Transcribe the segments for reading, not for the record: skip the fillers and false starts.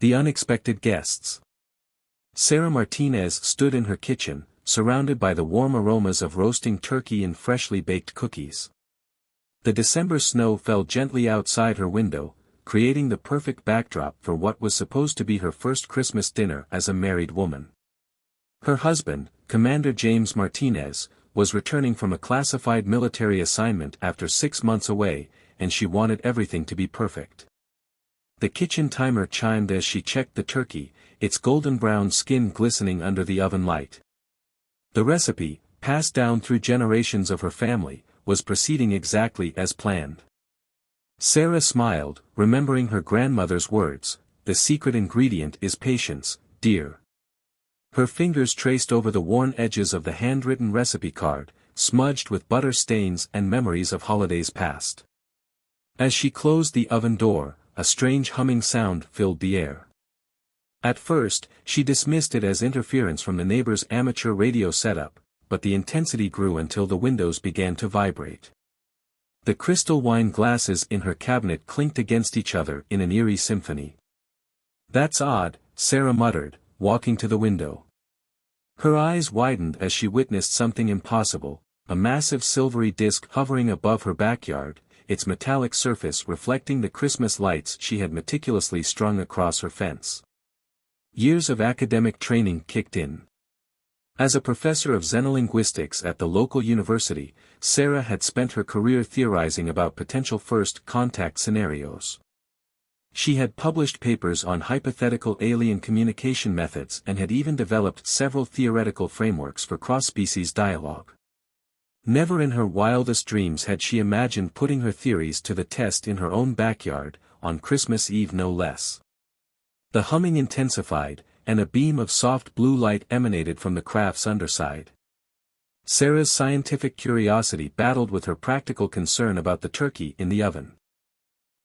The unexpected guests. Sarah Martinez stood in her kitchen, surrounded by the warm aromas of roasting turkey and freshly baked cookies. The December snow fell gently outside her window, creating the perfect backdrop for what was supposed to be her first Christmas dinner as a married woman. Her husband, Commander James Martinez, was returning from a classified military assignment after 6 months away, and she wanted everything to be perfect. The kitchen timer chimed as she checked the turkey, its golden brown skin glistening under the oven light. The recipe, passed down through generations of her family, was proceeding exactly as planned. Sarah smiled, remembering her grandmother's words, "The secret ingredient is patience, dear." Her fingers traced over the worn edges of the handwritten recipe card, smudged with butter stains and memories of holidays past. As she closed the oven door, a strange humming sound filled the air. At first, she dismissed it as interference from the neighbor's amateur radio setup, but the intensity grew until the windows began to vibrate. The crystal wine glasses in her cabinet clinked against each other in an eerie symphony. "That's odd," Sarah muttered, walking to the window. Her eyes widened as she witnessed something impossible, a massive silvery disc hovering above her backyard, its metallic surface reflecting the Christmas lights she had meticulously strung across her fence. Years of academic training kicked in. As a professor of xenolinguistics at the local university, Sarah had spent her career theorizing about potential first contact scenarios. She had published papers on hypothetical alien communication methods and had even developed several theoretical frameworks for cross-species dialogue. Never in her wildest dreams had she imagined putting her theories to the test in her own backyard, on Christmas Eve no less. The humming intensified, and a beam of soft blue light emanated from the craft's underside. Sarah's scientific curiosity battled with her practical concern about the turkey in the oven.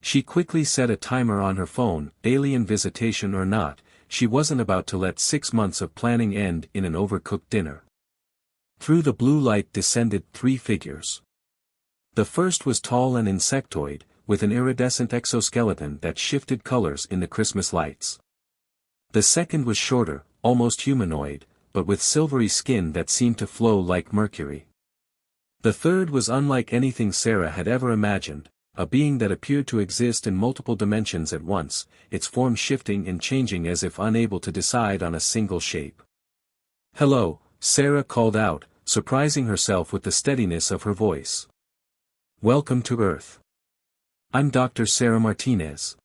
She quickly set a timer on her phone, alien visitation or not, she wasn't about to let 6 months of planning end in an overcooked dinner. Through the blue light descended 3 figures. The first was tall and insectoid, with an iridescent exoskeleton that shifted colors in the Christmas lights. The second was shorter, almost humanoid, but with silvery skin that seemed to flow like mercury. The third was unlike anything Sarah had ever imagined, a being that appeared to exist in multiple dimensions at once, its form shifting and changing as if unable to decide on a single shape. "Hello," Sarah called out, surprising herself with the steadiness of her voice. "Welcome to Earth. I'm Dr. Sarah Martinez."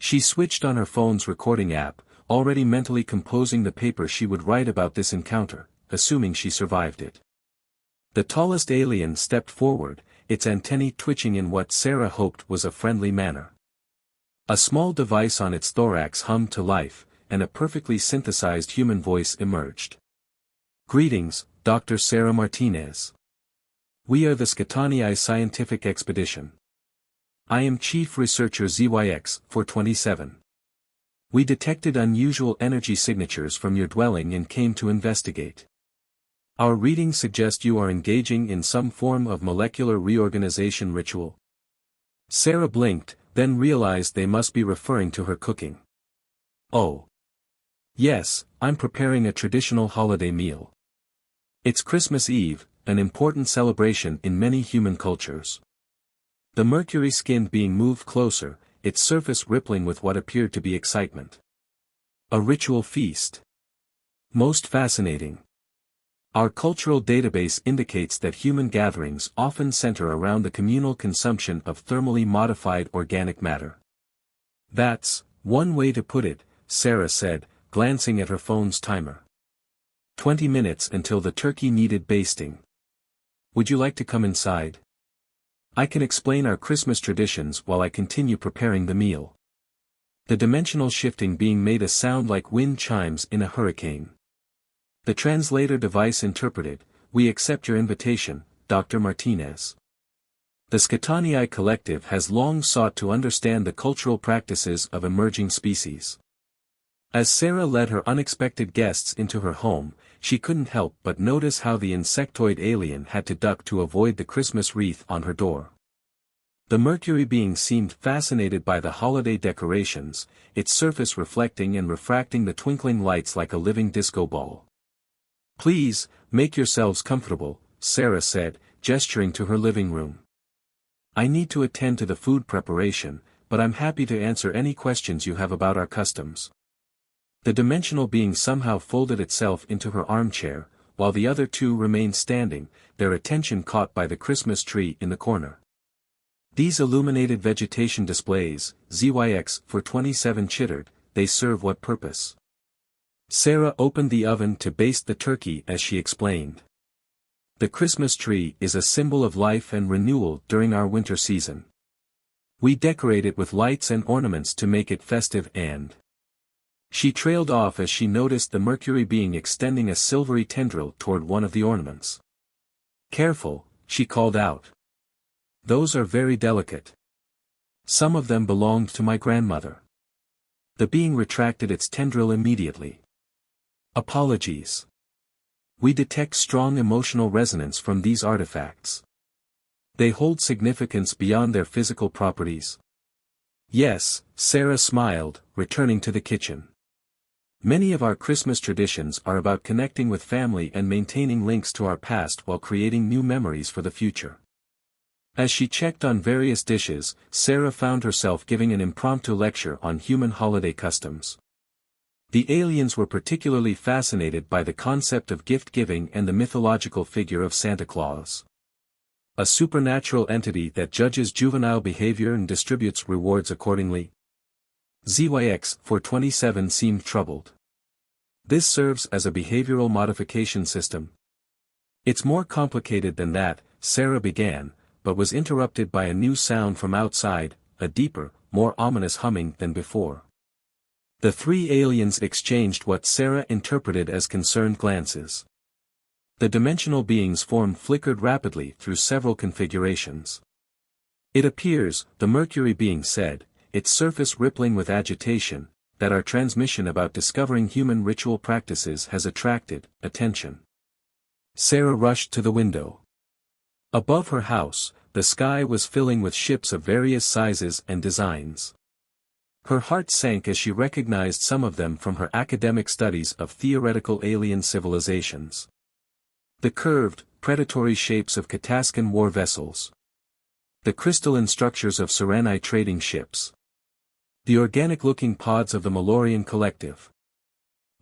She switched on her phone's recording app, already mentally composing the paper she would write about this encounter, assuming she survived it. The tallest alien stepped forward, its antennae twitching in what Sarah hoped was a friendly manner. A small device on its thorax hummed to life, and a perfectly synthesized human voice emerged. "Greetings, Dr. Sarah Martinez. We are the Skatanii scientific expedition. I am Chief Researcher ZYX-427. We detected unusual energy signatures from your dwelling and came to investigate. Our readings suggest you are engaging in some form of molecular reorganization ritual." Sarah blinked, then realized they must be referring to her cooking. "Oh. Yes, I'm preparing a traditional holiday meal. It's Christmas Eve, an important celebration in many human cultures." The mercury skinned being moved closer, its surface rippling with what appeared to be excitement. "A ritual feast. Most fascinating. Our cultural database indicates that human gatherings often center around the communal consumption of thermally modified organic matter." "That's one way to put it," Sarah said, glancing at her phone's timer. 20 minutes until the turkey needed basting. "Would you like to come inside? I can explain our Christmas traditions while I continue preparing the meal." The dimensional shifting being made a sound like wind chimes in a hurricane. The translator device interpreted, "We accept your invitation, Dr. Martinez. The Skatanii Collective has long sought to understand the cultural practices of emerging species." As Sarah led her unexpected guests into her home, she couldn't help but notice how the insectoid alien had to duck to avoid the Christmas wreath on her door. The Mercury being seemed fascinated by the holiday decorations, its surface reflecting and refracting the twinkling lights like a living disco ball. "Please, make yourselves comfortable," Sarah said, gesturing to her living room. "I need to attend to the food preparation, but I'm happy to answer any questions you have about our customs." The dimensional being somehow folded itself into her armchair, while the other two remained standing, their attention caught by the Christmas tree in the corner. "These illuminated vegetation displays," ZYX for 27 chittered, "they serve what purpose?" Sarah opened the oven to baste the turkey as she explained. "The Christmas tree is a symbol of life and renewal during our winter season. We decorate it with lights and ornaments to make it festive and—" She trailed off as she noticed the Mercury being extending a silvery tendril toward one of the ornaments. "Careful," she called out. "Those are very delicate. Some of them belonged to my grandmother." The being retracted its tendril immediately. "Apologies. We detect strong emotional resonance from these artifacts. They hold significance beyond their physical properties." "Yes," Sarah smiled, returning to the kitchen. "Many of our Christmas traditions are about connecting with family and maintaining links to our past while creating new memories for the future." As she checked on various dishes, Sarah found herself giving an impromptu lecture on human holiday customs. The aliens were particularly fascinated by the concept of gift-giving and the mythological figure of Santa Claus. A supernatural entity that judges juvenile behavior and distributes rewards accordingly. ZYX for 27 seemed troubled. "This serves as a behavioral modification system." "It's more complicated than that," Sarah began, but was interrupted by a new sound from outside, a deeper, more ominous humming than before. The three aliens exchanged what Sarah interpreted as concerned glances. The dimensional being's form flickered rapidly through several configurations. "It appears," the Mercury being said, its surface rippling with agitation, "that our transmission about discovering human ritual practices has attracted attention." Sarah rushed to the window. Above her house, the sky was filling with ships of various sizes and designs. Her heart sank as she recognized some of them from her academic studies of theoretical alien civilizations. The curved, predatory shapes of Kataskan war vessels. The crystalline structures of Saranii trading ships. The organic-looking pods of the Malorian collective.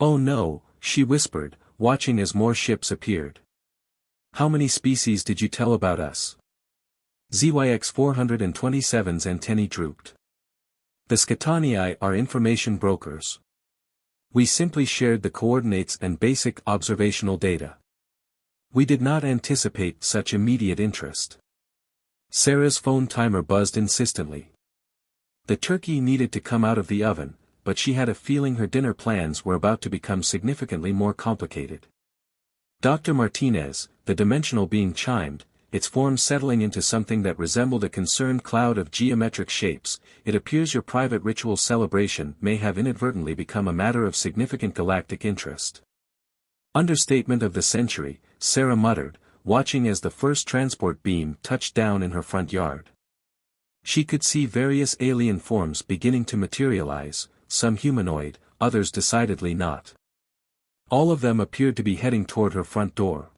"Oh no," she whispered, watching as more ships appeared. "How many species did you tell about us?" ZYX 427's antennae drooped. "The Skatanii are information brokers. We simply shared the coordinates and basic observational data. We did not anticipate such immediate interest." Sarah's phone timer buzzed insistently. The turkey needed to come out of the oven, but she had a feeling her dinner plans were about to become significantly more complicated. "Dr. Martinez," the dimensional being chimed, its form settling into something that resembled a concerned cloud of geometric shapes, "it appears your private ritual celebration may have inadvertently become a matter of significant galactic interest." "Understatement of the century," Sarah muttered, watching as the first transport beam touched down in her front yard. She could see various alien forms beginning to materialize, some humanoid, others decidedly not. All of them appeared to be heading toward her front door.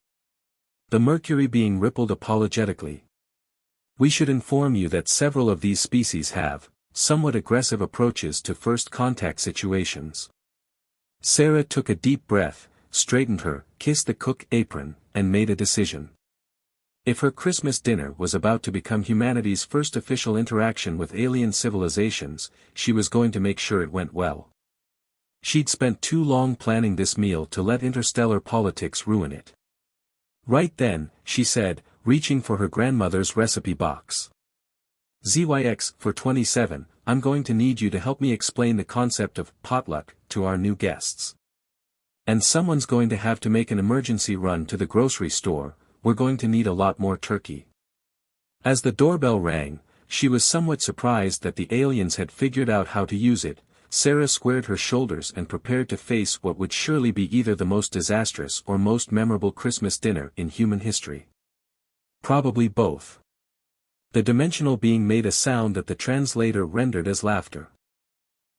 The Mercury being rippled apologetically. "We should inform you that several of these species have somewhat aggressive approaches to first contact situations." Sarah took a deep breath, straightened her, kissed the cook apron, and made a decision. If her Christmas dinner was about to become humanity's first official interaction with alien civilizations, she was going to make sure it went well. She'd spent too long planning this meal to let interstellar politics ruin it. "Right then," she said, reaching for her grandmother's recipe box. "ZYX for 27, I'm going to need you to help me explain the concept of potluck to our new guests. And someone's going to have to make an emergency run to the grocery store, we're going to need a lot more turkey." As the doorbell rang, she was somewhat surprised that the aliens had figured out how to use it. Sarah squared her shoulders and prepared to face what would surely be either the most disastrous or most memorable Christmas dinner in human history. Probably both. The dimensional being made a sound that the translator rendered as laughter.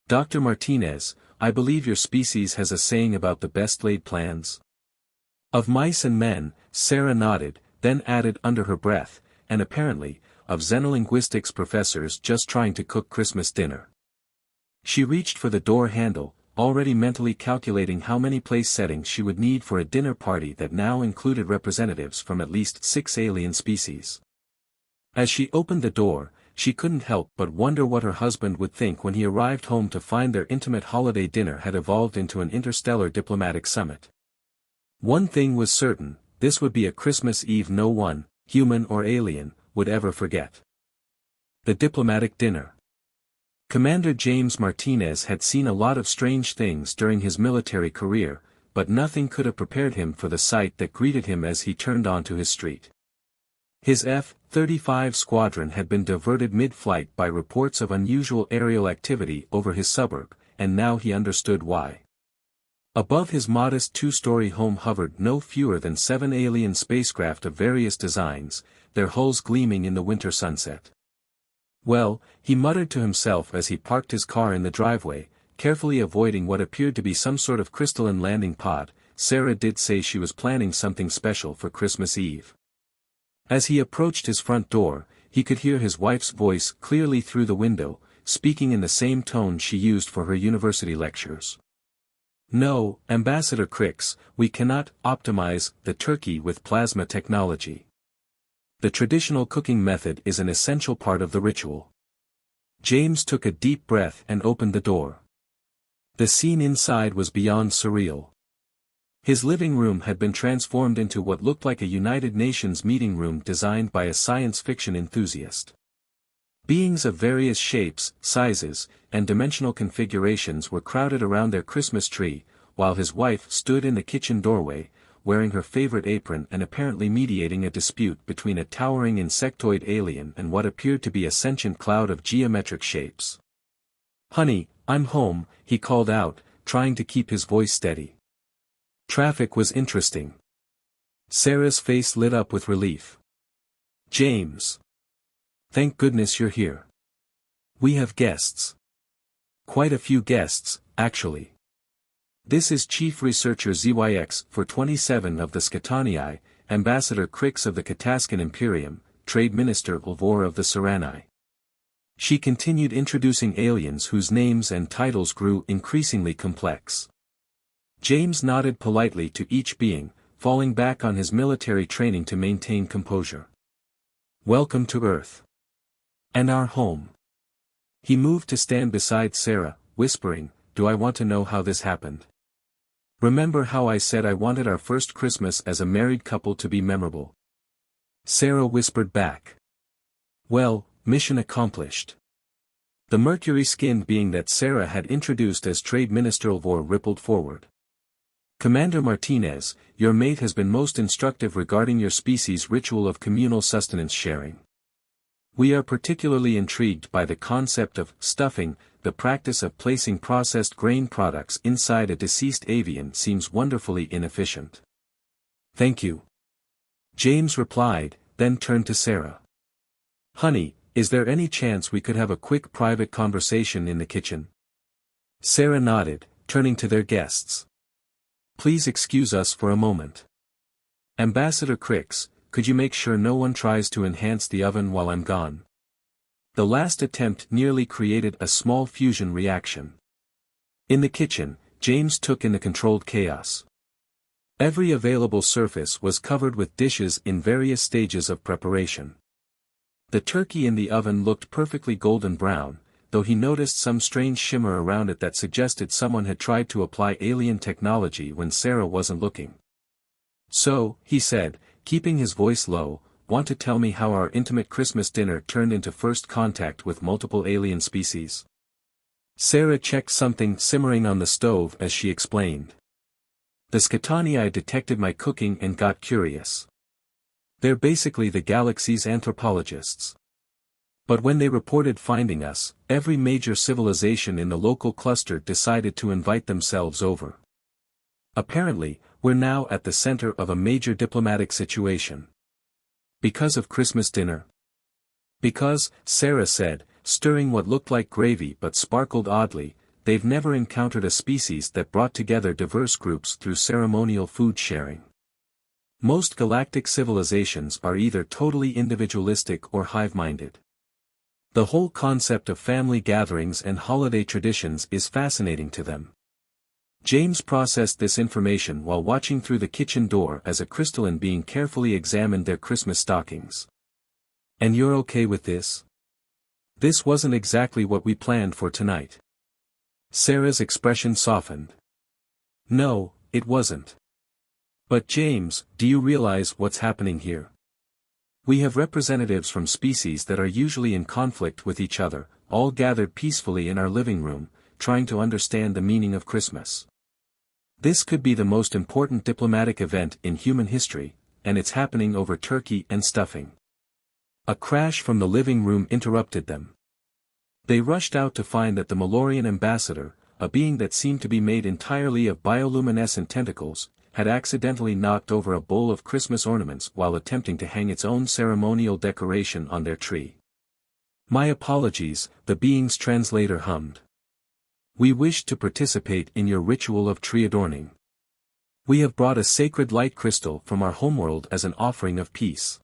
Dr. Martinez, I believe your species has a saying about the best laid plans. Of mice and men, Sarah nodded, then added under her breath, and apparently, of xenolinguistics professors just trying to cook Christmas dinner. She reached for the door handle, already mentally calculating how many place settings she would need for a dinner party that now included representatives from at least 6 alien species. As she opened the door, she couldn't help but wonder what her husband would think when he arrived home to find their intimate holiday dinner had evolved into an interstellar diplomatic summit. One thing was certain, this would be a Christmas Eve no one, human or alien, would ever forget. The diplomatic dinner. Commander James Martinez had seen a lot of strange things during his military career, but nothing could have prepared him for the sight that greeted him as he turned onto his street. His F-35 squadron had been diverted mid-flight by reports of unusual aerial activity over his suburb, and now he understood why. Above his modest 2-story home hovered no fewer than 7 alien spacecraft of various designs, their hulls gleaming in the winter sunset. Well, he muttered to himself as he parked his car in the driveway, carefully avoiding what appeared to be some sort of crystalline landing pod. Sarah did say she was planning something special for Christmas Eve. As he approached his front door, he could hear his wife's voice clearly through the window, speaking in the same tone she used for her university lectures. No, Ambassador Crix, we cannot optimize the turkey with plasma technology. The traditional cooking method is an essential part of the ritual. James took a deep breath and opened the door. The scene inside was beyond surreal. His living room had been transformed into what looked like a United Nations meeting room designed by a science fiction enthusiast. Beings of various shapes, sizes, and dimensional configurations were crowded around their Christmas tree, while his wife stood in the kitchen doorway, wearing her favorite apron and apparently mediating a dispute between a towering insectoid alien and what appeared to be a sentient cloud of geometric shapes. "Honey, I'm home," he called out, trying to keep his voice steady. Traffic was interesting. Sarah's face lit up with relief. "James. Thank goodness you're here. We have guests. Quite a few guests, actually. This is Chief Researcher ZYX for 27 of the Skatanii, Ambassador Crix of the Kataskan Empire, Trade Minister Ulvor of the Saranii." She continued introducing aliens whose names and titles grew increasingly complex. James nodded politely to each being, falling back on his military training to maintain composure. "Welcome to Earth. And our home." He moved to stand beside Sarah, whispering, "Do I want to know how this happened? Remember how I said I wanted our first Christmas as a married couple to be memorable?" Sarah whispered back. "Well, mission accomplished." The mercury-skinned being that Sarah had introduced as Trade Minister Ulvor rippled forward. "Commander Martinez, your mate has been most instructive regarding your species' ritual of communal sustenance sharing. We are particularly intrigued by the concept of stuffing. The practice of placing processed grain products inside a deceased avian seems wonderfully inefficient." "Thank you," James replied, then turned to Sarah. "Honey, is there any chance we could have a quick private conversation in the kitchen?" Sarah nodded, turning to their guests. "Please excuse us for a moment. Ambassador Crix, could you make sure no one tries to enhance the oven while I'm gone?" The last attempt nearly created a small fusion reaction. In the kitchen, James took in the controlled chaos. Every available surface was covered with dishes in various stages of preparation. The turkey in the oven looked perfectly golden brown, though he noticed some strange shimmer around it that suggested someone had tried to apply alien technology when Sarah wasn't looking. "So," he said, keeping his voice low, "want to tell me how our intimate Christmas dinner turned into first contact with multiple alien species?" Sarah checked something simmering on the stove as she explained. "The Skatanii detected my cooking and got curious. They're basically the galaxy's anthropologists. But when they reported finding us, every major civilization in the local cluster decided to invite themselves over. Apparently, we're now at the center of a major diplomatic situation. Because of Christmas dinner?" Because, Sarah said, stirring what looked like gravy but sparkled oddly, they've never encountered a species that brought together diverse groups through ceremonial food sharing. Most galactic civilizations are either totally individualistic or hive-minded. The whole concept of family gatherings and holiday traditions is fascinating to them. James processed this information while watching through the kitchen door as a crystalline being carefully examined their Christmas stockings. "And you're okay with this? This wasn't exactly what we planned for tonight." Sarah's expression softened. "No, it wasn't. But James, do you realize what's happening here? We have representatives from species that are usually in conflict with each other, all gathered peacefully in our living room, trying to understand the meaning of Christmas. This could be the most important diplomatic event in human history, and it's happening over turkey and stuffing." A crash from the living room interrupted them. They rushed out to find that the Malorian ambassador, a being that seemed to be made entirely of bioluminescent tentacles, had accidentally knocked over a bowl of Christmas ornaments while attempting to hang its own ceremonial decoration on their tree. "My apologies," the being's translator hummed. "We wish to participate in your ritual of tree adorning. We have brought a sacred light crystal from our homeworld as an offering of peace."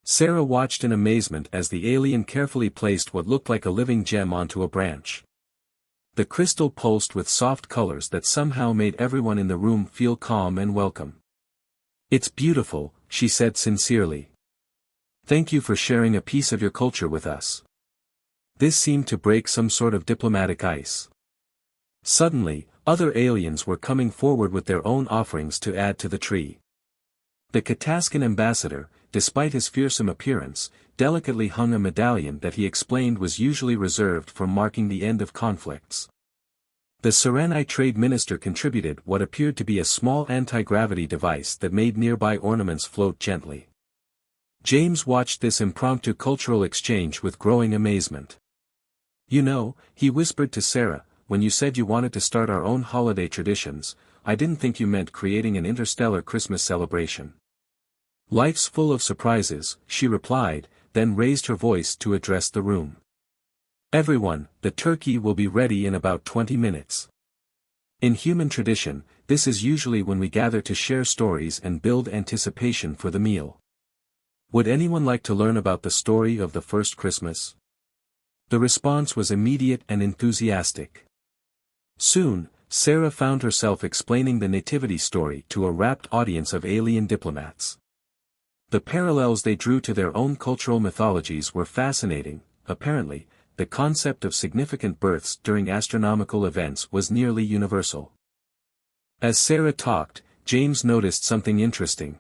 Sarah watched in amazement as the alien carefully placed what looked like a living gem onto a branch. The crystal pulsed with soft colors that somehow made everyone in the room feel calm and welcome. "It's beautiful," she said sincerely. "Thank you for sharing a piece of your culture with us." This seemed to break some sort of diplomatic ice. Suddenly, other aliens were coming forward with their own offerings to add to the tree. The Kataskan ambassador, despite his fearsome appearance, delicately hung a medallion that he explained was usually reserved for marking the end of conflicts. The Saranii trade minister contributed what appeared to be a small anti-gravity device that made nearby ornaments float gently. James watched this impromptu cultural exchange with growing amazement. "You know," he whispered to Sarah, "when you said you wanted to start our own holiday traditions, I didn't think you meant creating an interstellar Christmas celebration." "Life's full of surprises," she replied, then raised her voice to address the room. "Everyone, the turkey will be ready in about 20 minutes. In human tradition, this is usually when we gather to share stories and build anticipation for the meal. Would anyone like to learn about the story of the first Christmas?" The response was immediate and enthusiastic. Soon, Sarah found herself explaining the nativity story to a rapt audience of alien diplomats. The parallels they drew to their own cultural mythologies were fascinating. Apparently, the concept of significant births during astronomical events was nearly universal. As Sarah talked, James noticed something interesting.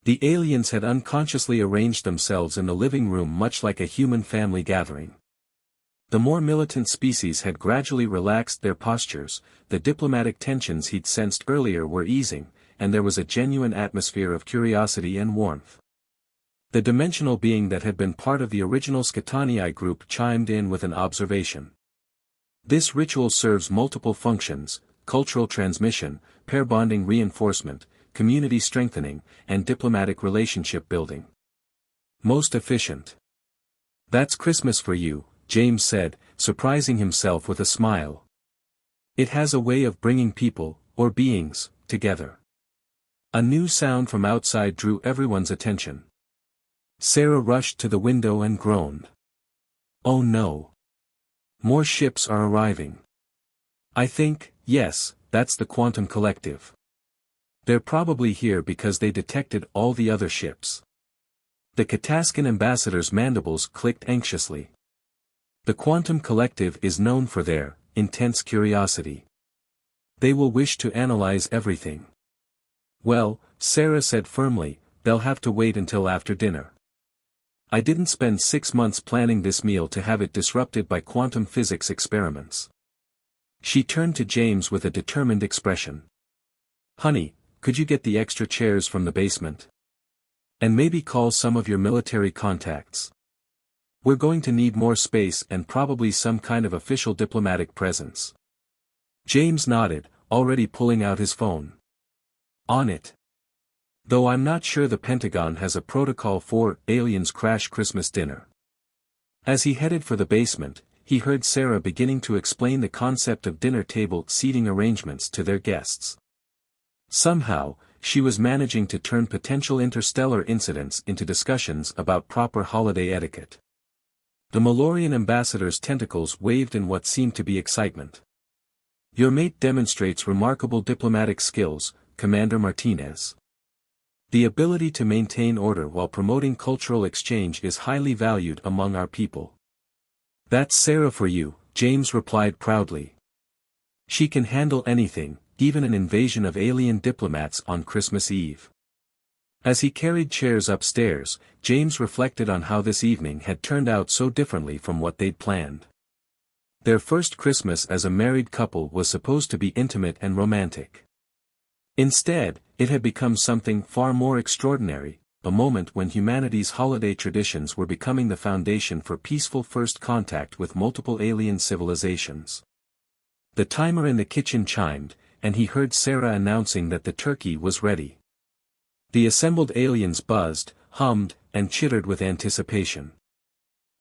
The aliens had unconsciously arranged themselves in the living room much like a human family gathering. The more militant species had gradually relaxed their postures, the diplomatic tensions he'd sensed earlier were easing, and there was a genuine atmosphere of curiosity and warmth. The dimensional being that had been part of the original Skatanii group chimed in with an observation. "This ritual serves multiple functions: cultural transmission, pair bonding reinforcement, community strengthening, and diplomatic relationship building. Most efficient." "That's Christmas for you," James said, surprising himself with a smile. "It has a way of bringing people, or beings, together." A new sound from outside drew everyone's attention. Sarah rushed to the window and groaned. "Oh no! More ships are arriving. I think, yes, that's the Quantum Collective. They're probably here because they detected all the other ships." The Kataskan ambassador's mandibles clicked anxiously. The Quantum Collective is known for their intense curiosity. They will wish to analyze everything. "Well," Sarah said firmly, "they'll have to wait until after dinner. I didn't spend 6 months planning this meal to have it disrupted by quantum physics experiments." She turned to James with a determined expression. "Honey, could you get the extra chairs from the basement? And maybe call some of your military contacts. We're going to need more space and probably some kind of official diplomatic presence." James nodded, already pulling out his phone. "On it. Though I'm not sure the Pentagon has a protocol for aliens crash Christmas dinner." As he headed for the basement, he heard Sarah beginning to explain the concept of dinner table seating arrangements to their guests. Somehow, she was managing to turn potential interstellar incidents into discussions about proper holiday etiquette. The Malorian ambassador's tentacles waved in what seemed to be excitement. "Your mate demonstrates remarkable diplomatic skills, Commander Martinez. The ability to maintain order while promoting cultural exchange is highly valued among our people." "That's Sarah for you," James replied proudly. "She can handle anything, even an invasion of alien diplomats on Christmas Eve." As he carried chairs upstairs, James reflected on how this evening had turned out so differently from what they'd planned. Their first Christmas as a married couple was supposed to be intimate and romantic. Instead, it had become something far more extraordinary, a moment when humanity's holiday traditions were becoming the foundation for peaceful first contact with multiple alien civilizations. The timer in the kitchen chimed, and he heard Sarah announcing that the turkey was ready. The assembled aliens buzzed, hummed, and chittered with anticipation.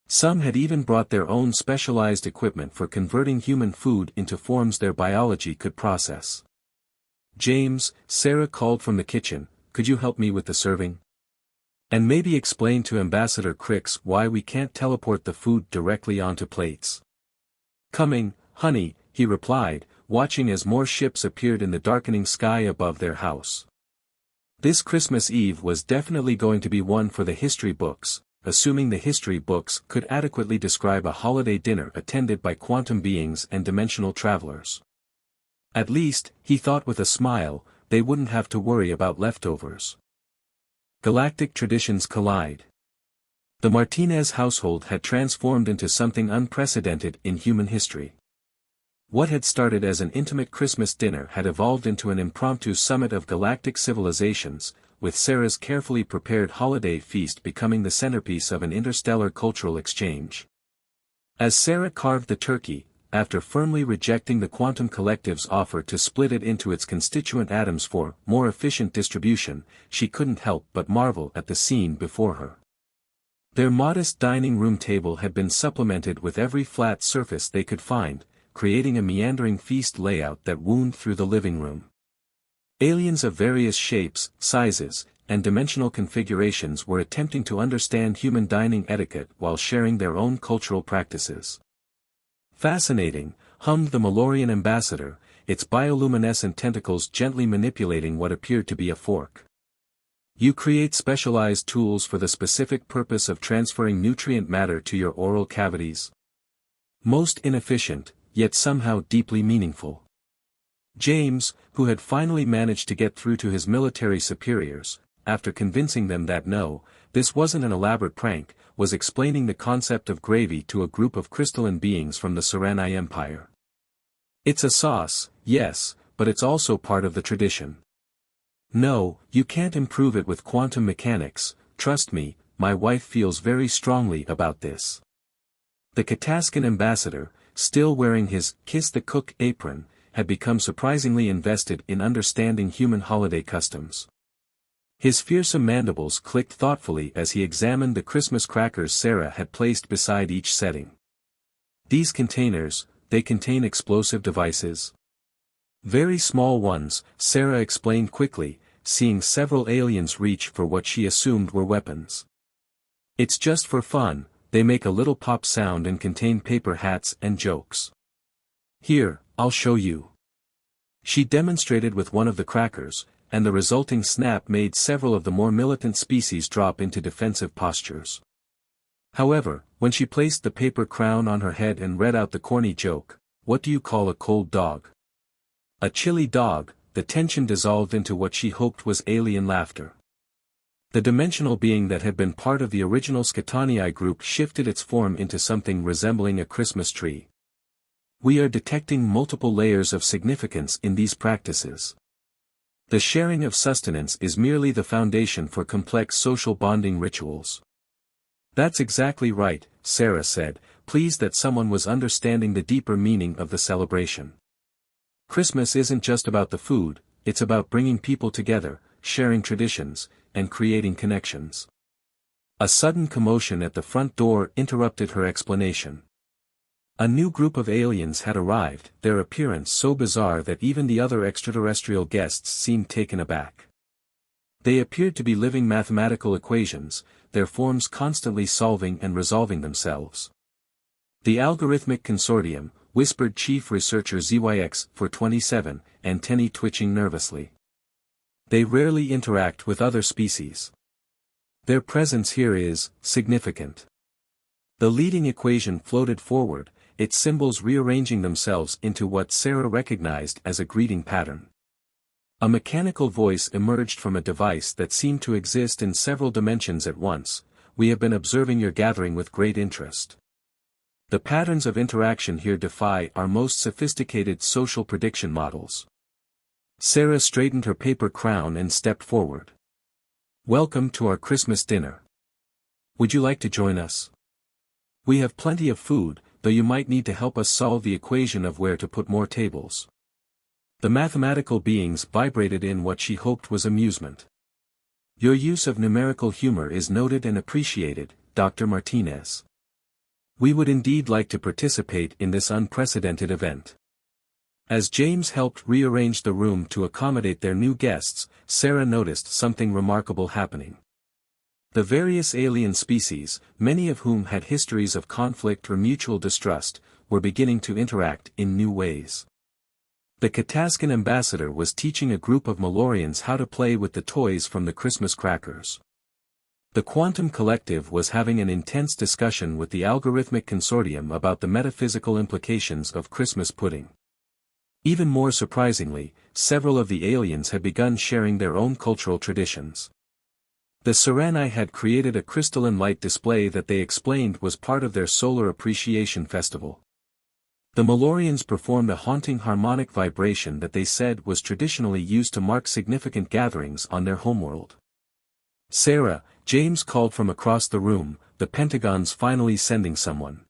Some had even brought their own specialized equipment for converting human food into forms their biology could process. "James," Sarah called from the kitchen, "could you help me with the serving? And maybe explain to Ambassador Crix why we can't teleport the food directly onto plates." "Coming, honey," he replied, watching as more ships appeared in the darkening sky above their house. This Christmas Eve was definitely going to be one for the history books, assuming the history books could adequately describe a holiday dinner attended by quantum beings and dimensional travelers. At least, he thought with a smile, they wouldn't have to worry about leftovers. Galactic traditions collide. The Martinez household had transformed into something unprecedented in human history. What had started as an intimate Christmas dinner had evolved into an impromptu summit of galactic civilizations, with Sarah's carefully prepared holiday feast becoming the centerpiece of an interstellar cultural exchange. As Sarah carved the turkey, after firmly rejecting the Quantum Collective's offer to split it into its constituent atoms for more efficient distribution, she couldn't help but marvel at the scene before her. Their modest dining room table had been supplemented with every flat surface they could find, creating a meandering feast layout that wound through the living room. Aliens of various shapes, sizes, and dimensional configurations were attempting to understand human dining etiquette while sharing their own cultural practices. "Fascinating," hummed the Malorian ambassador, its bioluminescent tentacles gently manipulating what appeared to be a fork. "You create specialized tools for the specific purpose of transferring nutrient matter to your oral cavities. Most inefficient, yet somehow deeply meaningful." James, who had finally managed to get through to his military superiors, after convincing them that no, this wasn't an elaborate prank, was explaining the concept of gravy to a group of crystalline beings from the Skatanii Empire. "It's a sauce, yes, but it's also part of the tradition. No, you can't improve it with quantum mechanics, trust me, my wife feels very strongly about this." The Kataskan ambassador, still wearing his "kiss the cook" apron, had become surprisingly invested in understanding human holiday customs. His fearsome mandibles clicked thoughtfully as he examined the Christmas crackers Sarah had placed beside each setting. "These containers, they contain explosive devices?" "Very small ones," Sarah explained quickly, seeing several aliens reach for what she assumed were weapons. "It's just for fun, they make a little pop sound and contain paper hats and jokes. Here, I'll show you." She demonstrated with one of the crackers, and the resulting snap made several of the more militant species drop into defensive postures. However, when she placed the paper crown on her head and read out the corny joke, "What do you call a cold dog?" "A chilly dog," the tension dissolved into what she hoped was alien laughter. The dimensional being that had been part of the original Skatanii group shifted its form into something resembling a Christmas tree. "We are detecting multiple layers of significance in these practices. The sharing of sustenance is merely the foundation for complex social bonding rituals." "That's exactly right," Sarah said, pleased that someone was understanding the deeper meaning of the celebration. "Christmas isn't just about the food, it's about bringing people together, sharing traditions, and creating connections." A sudden commotion at the front door interrupted her explanation. A new group of aliens had arrived, their appearance so bizarre that even the other extraterrestrial guests seemed taken aback. They appeared to be living mathematical equations, their forms constantly solving and resolving themselves. The algorithmic consortium, whispered Chief Researcher ZYX-427, antennae twitching nervously. They rarely interact with other species. Their presence here is significant. The leading equation floated forward, its symbols rearranging themselves into what Sarah recognized as a greeting pattern. A mechanical voice emerged from a device that seemed to exist in several dimensions at once. We have been observing your gathering with great interest. The patterns of interaction here defy our most sophisticated social prediction models. Sarah straightened her paper crown and stepped forward. Welcome to our Christmas dinner. Would you like to join us? We have plenty of food, though you might need to help us solve the equation of where to put more tables. The mathematical beings vibrated in what she hoped was amusement. Your use of numerical humor is noted and appreciated, Dr. Martinez. We would indeed like to participate in this unprecedented event. As James helped rearrange the room to accommodate their new guests, Sarah noticed something remarkable happening. The various alien species, many of whom had histories of conflict or mutual distrust, were beginning to interact in new ways. The Kataskan ambassador was teaching a group of Malorians how to play with the toys from the Christmas crackers. The Quantum Collective was having an intense discussion with the algorithmic consortium about the metaphysical implications of Christmas pudding. Even more surprisingly, several of the aliens had begun sharing their own cultural traditions. The Saranii had created a crystalline light display that they explained was part of their Solar Appreciation Festival. The Malorians performed a haunting harmonic vibration that they said was traditionally used to mark significant gatherings on their homeworld. Sarah, James called from across the room, the Pentagon's finally sending someone.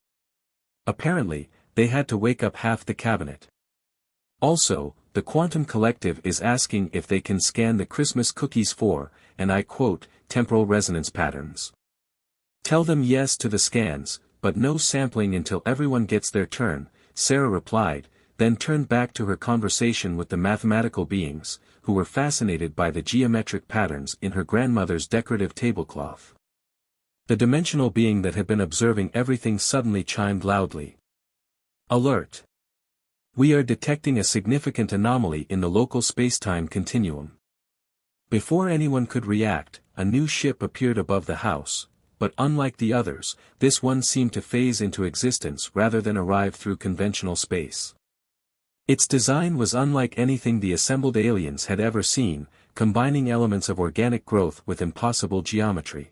Apparently, they had to wake up half the cabinet. Also, the Quantum Collective is asking if they can scan the Christmas cookies for, and I quote, temporal resonance patterns. Tell them yes to the scans, but no sampling until everyone gets their turn, Sarah replied, then turned back to her conversation with the mathematical beings, who were fascinated by the geometric patterns in her grandmother's decorative tablecloth. The dimensional being that had been observing everything suddenly chimed loudly. Alert! We are detecting a significant anomaly in the local spacetime continuum. Before anyone could react, a new ship appeared above the house, but unlike the others, this one seemed to phase into existence rather than arrive through conventional space. Its design was unlike anything the assembled aliens had ever seen, combining elements of organic growth with impossible geometry.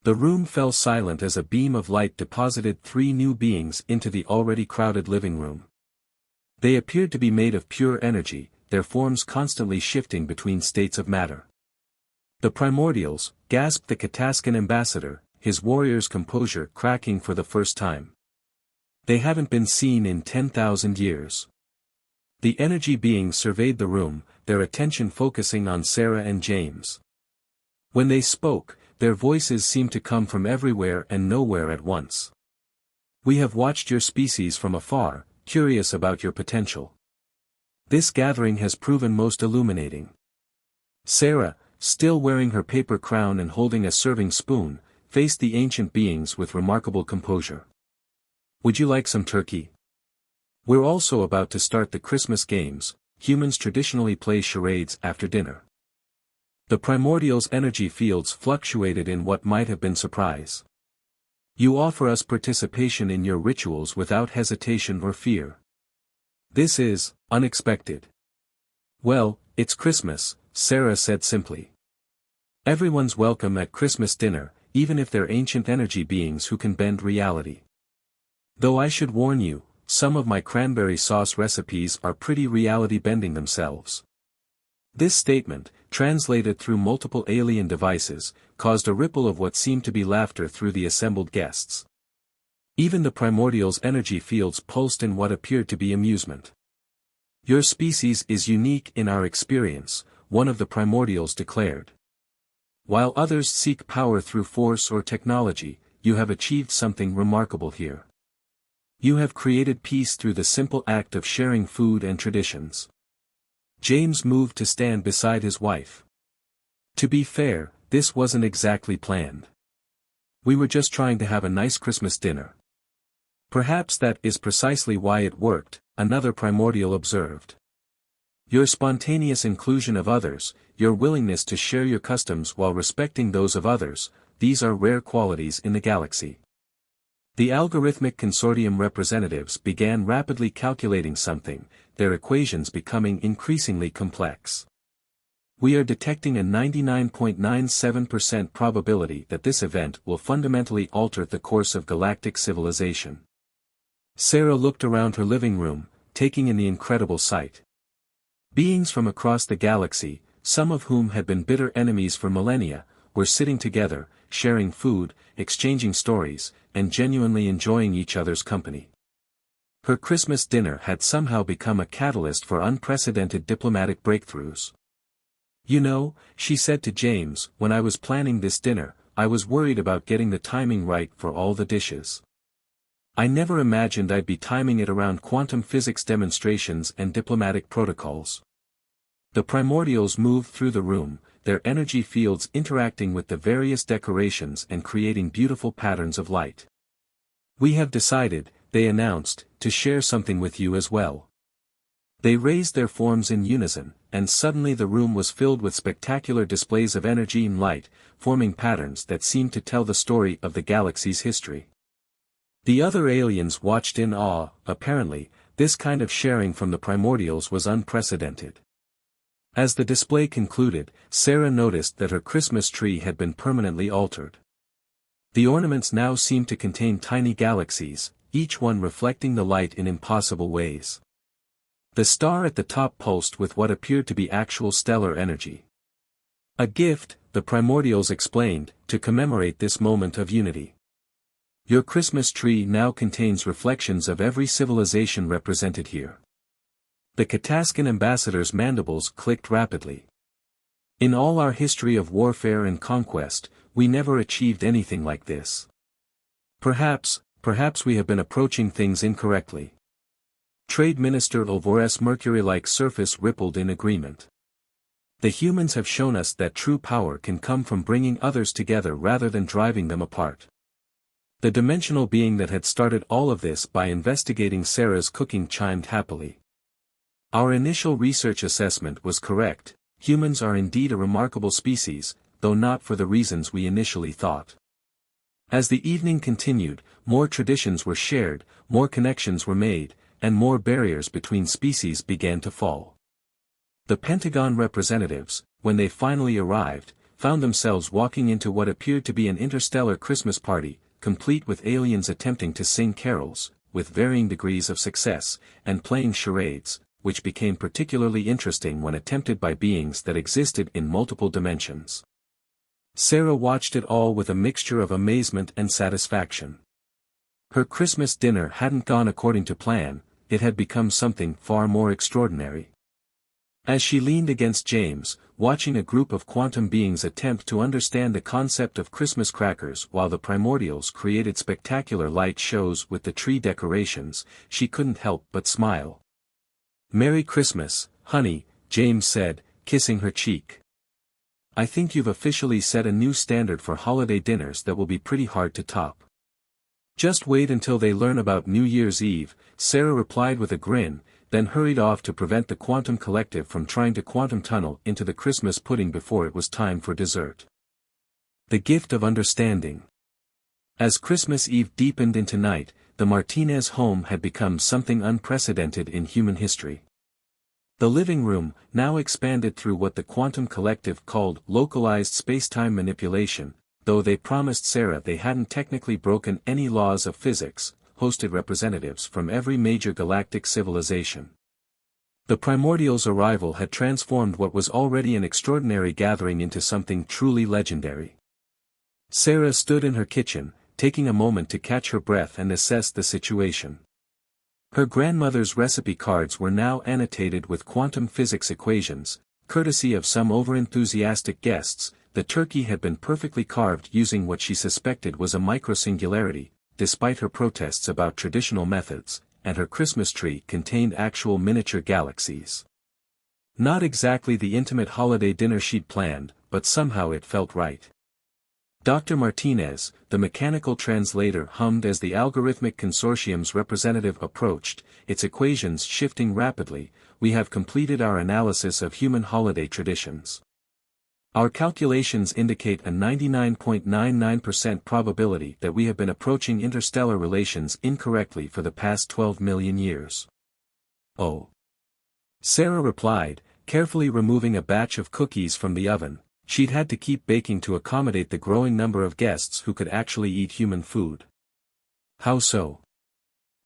The room fell silent as a beam of light deposited three new beings into the already crowded living room. They appeared to be made of pure energy, their forms constantly shifting between states of matter. The Primordials, gasped the Kataskan ambassador, his warrior's composure cracking for the first time. They haven't been seen in 10,000 years. The energy beings surveyed the room, their attention focusing on Sarah and James. When they spoke, their voices seemed to come from everywhere and nowhere at once. We have watched your species from afar, curious about your potential. This gathering has proven most illuminating. Sarah, still wearing her paper crown and holding a serving spoon, faced the ancient beings with remarkable composure. Would you like some turkey? We're also about to start the Christmas games. Humans traditionally play charades after dinner. The Primordials' energy fields fluctuated in what might have been surprise. You offer us participation in your rituals without hesitation or fear. This is unexpected. Well, it's Christmas, Sarah said simply. Everyone's welcome at Christmas dinner, even if they're ancient energy beings who can bend reality. Though I should warn you, some of my cranberry sauce recipes are pretty reality-bending themselves. This statement, translated through multiple alien devices, caused a ripple of what seemed to be laughter through the assembled guests. Even the Primordials' energy fields pulsed in what appeared to be amusement. Your species is unique in our experience, one of the Primordials declared. While others seek power through force or technology, you have achieved something remarkable here. You have created peace through the simple act of sharing food and traditions. James moved to stand beside his wife. To be fair, this wasn't exactly planned. We were just trying to have a nice Christmas dinner. Perhaps that is precisely why it worked, another primordial observed. Your spontaneous inclusion of others, your willingness to share your customs while respecting those of others, these are rare qualities in the galaxy. The algorithmic consortium representatives began rapidly calculating something, their equations becoming increasingly complex. We are detecting a 99.97% probability that this event will fundamentally alter the course of galactic civilization. Sarah looked around her living room, taking in the incredible sight. Beings from across the galaxy, some of whom had been bitter enemies for millennia, were sitting together, sharing food, exchanging stories, and genuinely enjoying each other's company. Her Christmas dinner had somehow become a catalyst for unprecedented diplomatic breakthroughs. You know, she said to James, when I was planning this dinner, I was worried about getting the timing right for all the dishes. I never imagined I'd be timing it around quantum physics demonstrations and diplomatic protocols. The primordials moved through the room, their energy fields interacting with the various decorations and creating beautiful patterns of light. We have decided, they announced, to share something with you as well. They raised their forms in unison, and suddenly the room was filled with spectacular displays of energy and light, forming patterns that seemed to tell the story of the galaxy's history. The other aliens watched in awe. Apparently, this kind of sharing from the primordials was unprecedented. As the display concluded, Sarah noticed that her Christmas tree had been permanently altered. The ornaments now seemed to contain tiny galaxies, each one reflecting the light in impossible ways. The star at the top pulsed with what appeared to be actual stellar energy. A gift, the primordials explained, to commemorate this moment of unity. Your Christmas tree now contains reflections of every civilization represented here. The Kataskan ambassador's mandibles clicked rapidly. In all our history of warfare and conquest, we never achieved anything like this. Perhaps we have been approaching things incorrectly. Trade Minister Olvore's mercury-like surface rippled in agreement. The humans have shown us that true power can come from bringing others together rather than driving them apart. The dimensional being that had started all of this by investigating Sarah's cooking chimed happily. Our initial research assessment was correct, humans are indeed a remarkable species, though not for the reasons we initially thought. As the evening continued, more traditions were shared, more connections were made, and more barriers between species began to fall. The Pentagon representatives, when they finally arrived, found themselves walking into what appeared to be an interstellar Christmas party, complete with aliens attempting to sing carols, with varying degrees of success, and playing charades, which became particularly interesting when attempted by beings that existed in multiple dimensions. Sarah watched it all with a mixture of amazement and satisfaction. Her Christmas dinner hadn't gone according to plan, it had become something far more extraordinary. As she leaned against James, watching a group of quantum beings attempt to understand the concept of Christmas crackers while the primordials created spectacular light shows with the tree decorations, she couldn't help but smile. "Merry Christmas, honey," James said, kissing her cheek. "I think you've officially set a new standard for holiday dinners that will be pretty hard to top." "Just wait until they learn about New Year's Eve," Sarah replied with a grin, then hurried off to prevent the quantum collective from trying to quantum tunnel into the Christmas pudding before it was time for dessert. The gift of understanding. As Christmas Eve deepened into night, the Martinez home had become something unprecedented in human history. The living room, now expanded through what the quantum collective called localized spacetime manipulation, though they promised Sarah they hadn't technically broken any laws of physics, hosted representatives from every major galactic civilization. The primordials' arrival had transformed what was already an extraordinary gathering into something truly legendary. Sarah stood in her kitchen, taking a moment to catch her breath and assess the situation. Her grandmother's recipe cards were now annotated with quantum physics equations, courtesy of some overenthusiastic guests, the turkey had been perfectly carved using what she suspected was a microsingularity, despite her protests about traditional methods, and her Christmas tree contained actual miniature galaxies. Not exactly the intimate holiday dinner she'd planned, but somehow it felt right. Dr. Martinez, the mechanical translator, hummed as the algorithmic consortium's representative approached, its equations shifting rapidly. We have completed our analysis of human holiday traditions. Our calculations indicate a 99.99% probability that we have been approaching interstellar relations incorrectly for the past 12 million years. Oh. Sarah replied, carefully removing a batch of cookies from the oven. She'd had to keep baking to accommodate the growing number of guests who could actually eat human food. How so?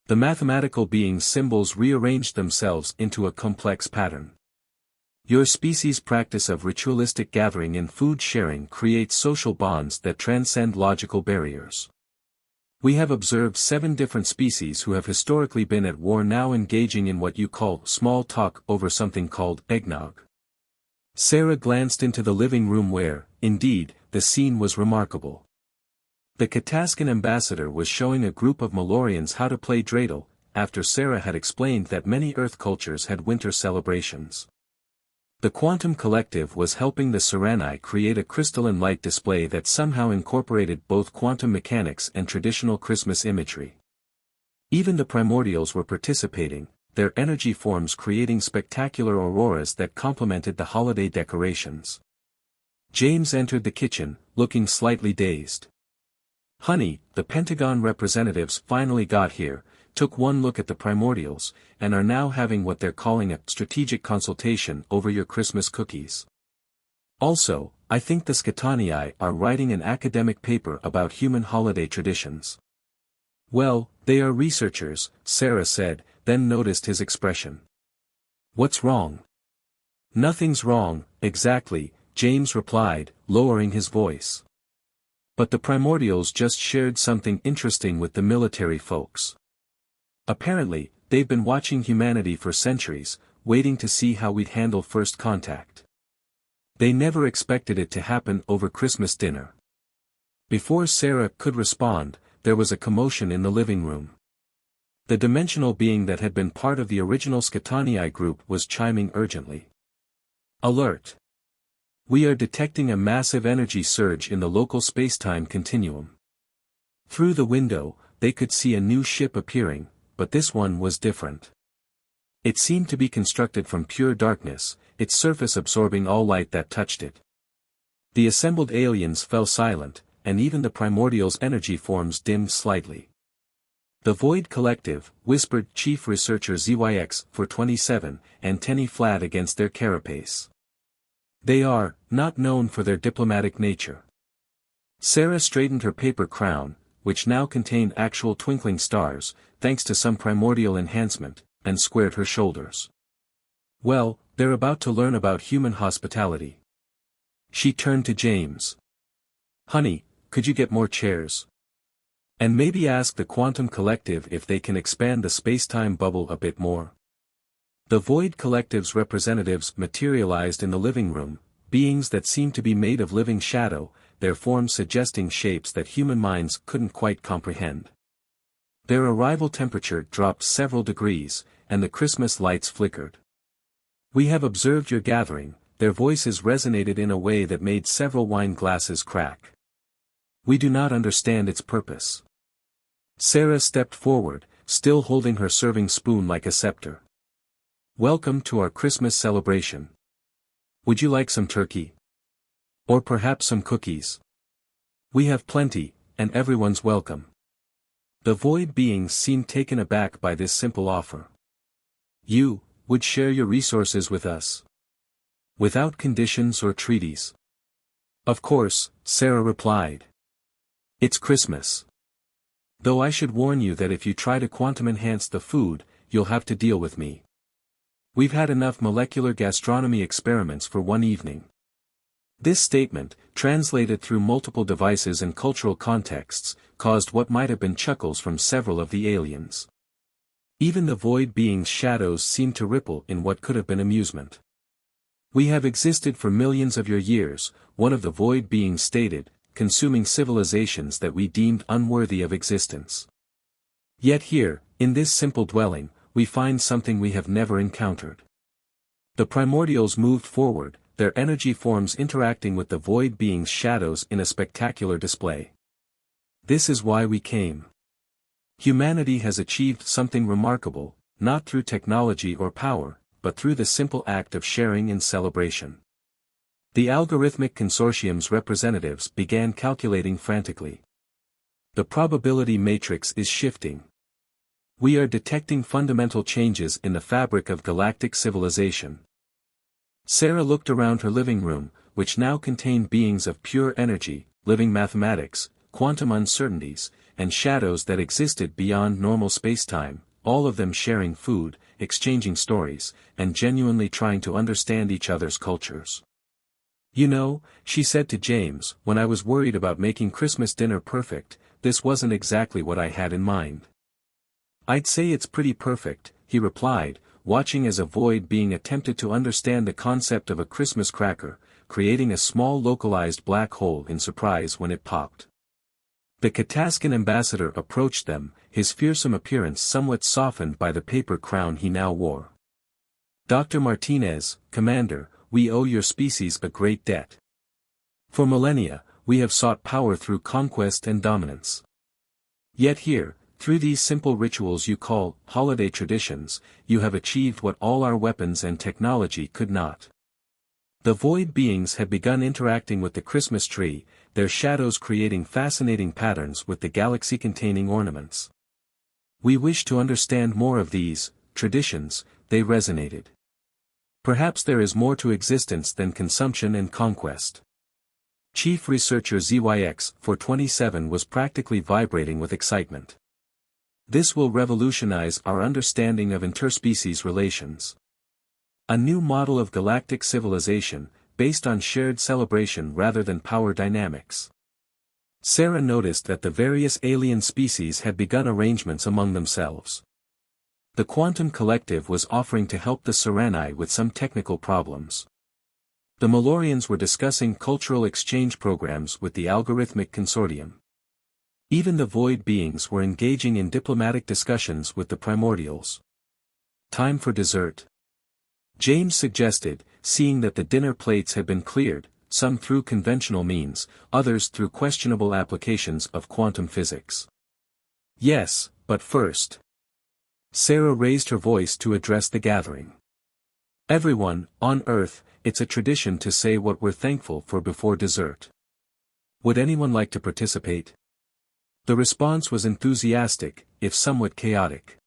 The mathematical being's symbols rearranged themselves into a complex pattern. Your species' practice of ritualistic gathering and food sharing creates social bonds that transcend logical barriers. We have observed 7 different species who have historically been at war now engaging in what you call small talk over something called eggnog. Sarah glanced into the living room where, indeed, the scene was remarkable. The Kataskan ambassador was showing a group of Malorians how to play dreidel, after Sarah had explained that many Earth cultures had winter celebrations. The Quantum Collective was helping the Saranii create a crystalline light display that somehow incorporated both quantum mechanics and traditional Christmas imagery. Even the Primordials were participating, their energy forms creating spectacular auroras that complemented the holiday decorations. James entered the kitchen, looking slightly dazed. Honey, the Pentagon representatives finally got here, took one look at the Primordials, and are now having what they're calling a strategic consultation over your Christmas cookies. Also, I think the Skatanii are writing an academic paper about human holiday traditions. Well, they are researchers, Sarah said, then noticed his expression. What's wrong? Nothing's wrong, exactly, James replied, lowering his voice. But the Primordials just shared something interesting with the military folks. Apparently, they've been watching humanity for centuries, waiting to see how we'd handle first contact. They never expected it to happen over Christmas dinner. Before Sarah could respond, there was a commotion in the living room. The dimensional being that had been part of the original Skatanii group was chiming urgently. Alert! We are detecting a massive energy surge in the local spacetime continuum. Through the window, they could see a new ship appearing, but this one was different. It seemed to be constructed from pure darkness, its surface absorbing all light that touched it. The assembled aliens fell silent, and even the Primordials' energy forms dimmed slightly. The Void Collective, whispered Chief Researcher ZYX for 27, antennae flat against their carapace. They are not known for their diplomatic nature. Sarah straightened her paper crown, which now contained actual twinkling stars, thanks to some primordial enhancement, and squared her shoulders. Well, they're about to learn about human hospitality. She turned to James. Honey, could you get more chairs? And maybe ask the Quantum Collective if they can expand the spacetime bubble a bit more. The Void Collective's representatives materialized in the living room, beings that seemed to be made of living shadow, their forms suggesting shapes that human minds couldn't quite comprehend. Their arrival temperature dropped several degrees, and the Christmas lights flickered. We have observed your gathering, their voices resonated in a way that made several wine glasses crack. We do not understand its purpose. Sarah stepped forward, still holding her serving spoon like a scepter. Welcome to our Christmas celebration. Would you like some turkey? Or perhaps some cookies? We have plenty, and everyone's welcome. The void beings seemed taken aback by this simple offer. You would share your resources with us? Without conditions or treaties? Of course, Sarah replied. It's Christmas. Though I should warn you that if you try to quantum enhance the food, you'll have to deal with me. We've had enough molecular gastronomy experiments for one evening. This statement, translated through multiple devices and cultural contexts, caused what might have been chuckles from several of the aliens. Even the void being's shadows seemed to ripple in what could have been amusement. We have existed for millions of your years, one of the void beings stated, consuming civilizations that we deemed unworthy of existence. Yet here, in this simple dwelling, we find something we have never encountered. The primordials moved forward, their energy forms interacting with the void being's shadows in a spectacular display. This is why we came. Humanity has achieved something remarkable, not through technology or power, but through the simple act of sharing and celebration. The algorithmic consortium's representatives began calculating frantically. The probability matrix is shifting. We are detecting fundamental changes in the fabric of galactic civilization. Sarah looked around her living room, which now contained beings of pure energy, living mathematics, quantum uncertainties, and shadows that existed beyond normal spacetime, all of them sharing food, exchanging stories, and genuinely trying to understand each other's cultures. You know, she said to James, when I was worried about making Christmas dinner perfect, this wasn't exactly what I had in mind. I'd say it's pretty perfect, he replied, watching as a void being attempted to understand the concept of a Christmas cracker, creating a small localized black hole in surprise when it popped. The Kataskan ambassador approached them, his fearsome appearance somewhat softened by the paper crown he now wore. Dr. Martinez, Commander, we owe your species a great debt. For millennia, we have sought power through conquest and dominance. Yet here, through these simple rituals you call holiday traditions, you have achieved what all our weapons and technology could not. The void beings had begun interacting with the Christmas tree, their shadows creating fascinating patterns with the galaxy-containing ornaments. We wish to understand more of these traditions, they resonated. Perhaps there is more to existence than consumption and conquest. Chief Researcher ZYX-427 was practically vibrating with excitement. This will revolutionize our understanding of interspecies relations. A new model of galactic civilization, based on shared celebration rather than power dynamics. Sarah noticed that the various alien species had begun arrangements among themselves. The Quantum Collective was offering to help the Saranii with some technical problems. The Malorians were discussing cultural exchange programs with the Algorithmic Consortium. Even the Void beings were engaging in diplomatic discussions with the Primordials. Time for dessert. James suggested, seeing that the dinner plates had been cleared, some through conventional means, others through questionable applications of quantum physics. Yes, but first. Sarah raised her voice to address the gathering. Everyone, on Earth, it's a tradition to say what we're thankful for before dessert. Would anyone like to participate? The response was enthusiastic, if somewhat chaotic.